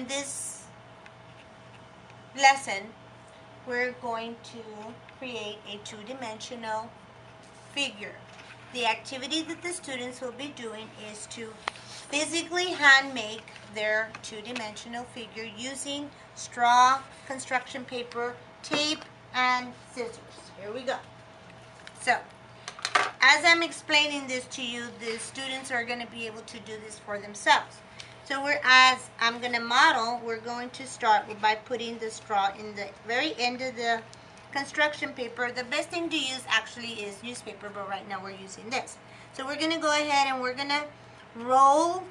in this lesson, we're going to create a two-dimensional figure. The activity that the students will be doing is to physically hand make their two-dimensional figure using straw, construction paper, tape, and scissors. Here we go. So, as I'm explaining this to you, the students are going to be able to do this for themselves. So as I'm going to model, we're going to start by putting the straw in the very end of the construction paper. The best thing to use actually is newspaper, but right now we're using this. So we're going to go ahead and we're going to roll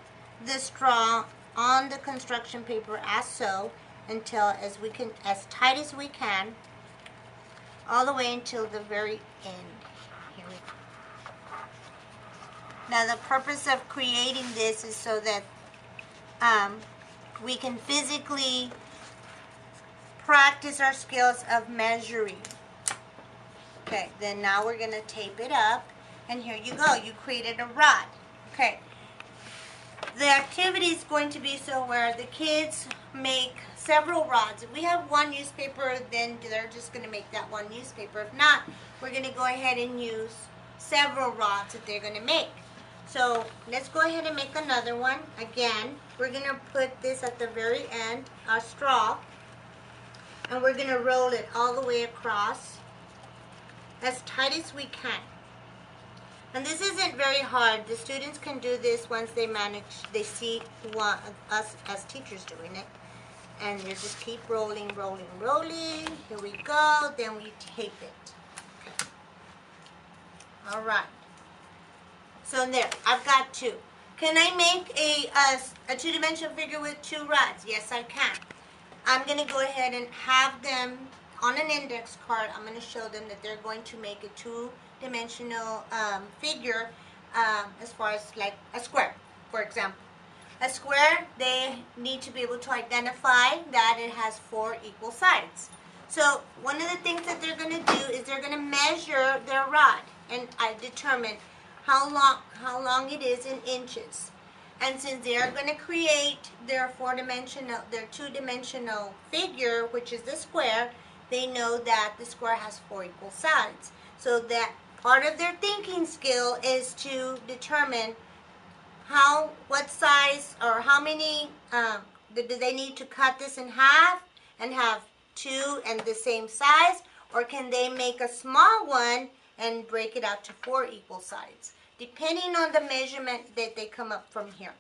the straw on the construction paper as so until as tight as we can, all the way until the very end. Here we go. Now the purpose of creating this is so that we can physically practice our skills of measuring. Okay, then now we're going to tape it up, and here you go. You created a rod. Okay, the activity is going to be so where the kids make several rods. If we have one newspaper, then they're just going to make that one newspaper. If not, we're going to go ahead and use several rods that they're going to make. So let's go ahead and make another one. Again, we're going to put this at the very end, our straw, and we're going to roll it all the way across as tight as we can. And this isn't very hard. The students can do this once they see us as teachers doing it. And you just keep rolling, rolling, rolling. Here we go. Then we tape it. Okay. All right. So there, I've got two. Can I make a two-dimensional figure with two rods? Yes, I can. I'm going to go ahead and have them on an index card. I'm going to show them that they're going to make a two-dimensional figure as far as like a square, for example. A square, they need to be able to identify that it has 4 equal sides. So one of the things that they're going to do is they're going to measure their rod and determine how long it is in inches. And since they are going to create their two-dimensional figure, which is the square, they know that the square has 4 equal sides. So that part of their thinking skill is to determine what size or how many, do they need to cut this in half and have 2 and the same size, or can they make a small one and break it out to 4 equal sides, depending on the measurement that they come up from here.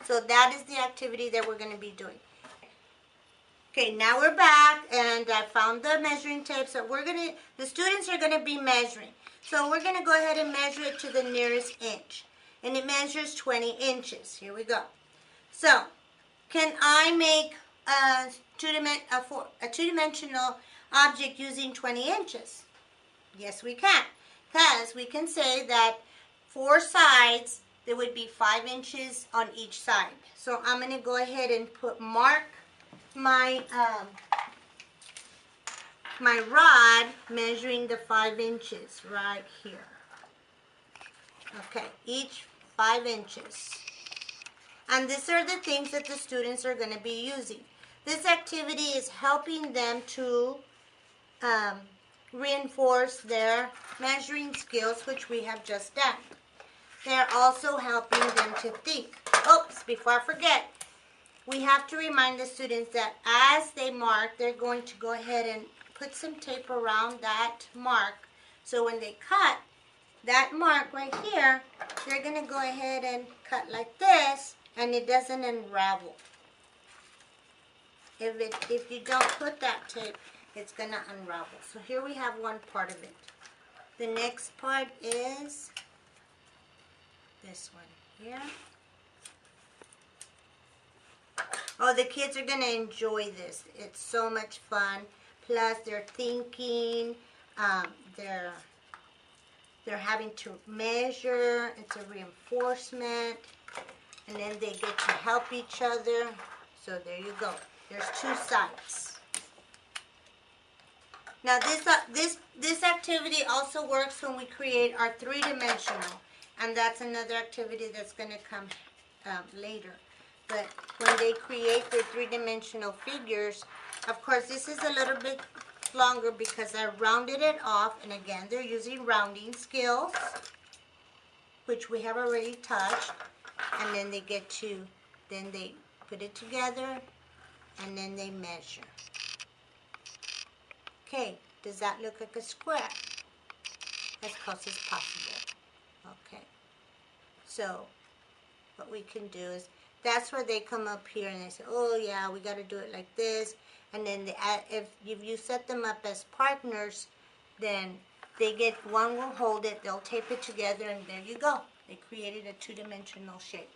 So that is the activity that we're going to be doing. Okay, now we're back, and I found the measuring tape. So the students are going to be measuring. So we're going to go ahead and measure it to the nearest inch. And it measures 20 inches. Here we go. So, can I make a two-dimensional object using 20 inches? Yes, we can. Because we can say that 4 sides, there would be 5 inches on each side. So I'm going to go ahead and mark my my rod measuring the 5 inches right here. Okay, each 5 inches. And these are the things that the students are going to be using. This activity is helping them to reinforce their measuring skills, which we have just done. They're also helping them to think. Oops, before I forget, we have to remind the students that as they mark, they're going to go ahead and put some tape around that mark. So when they cut that mark right here, they're going to go ahead and cut like this, and it doesn't unravel. If you don't put that tape, it's going to unravel. So here we have one part of it. The next part is this one here. Oh, the kids are going to enjoy this. It's so much fun. Plus, they're thinking, they're having to measure. It's a reinforcement. And then they get to help each other. So there you go. There's 2 sides. Now this activity also works when we create our 3-dimensional. And that's another activity that's going to come later. But when they create their three-dimensional figures, of course, this is a little bit longer because I rounded it off. And again, they're using rounding scales, which we have already touched. And then they then they put it together, and then they measure. Okay, does that look like a square? As close as possible. Okay, so what we can do is, that's where they come up here and they say, oh yeah, we got to do it like this. And then if you set them up as partners, then they get, one will hold it, they'll tape it together, and there you go. They created a two-dimensional shape.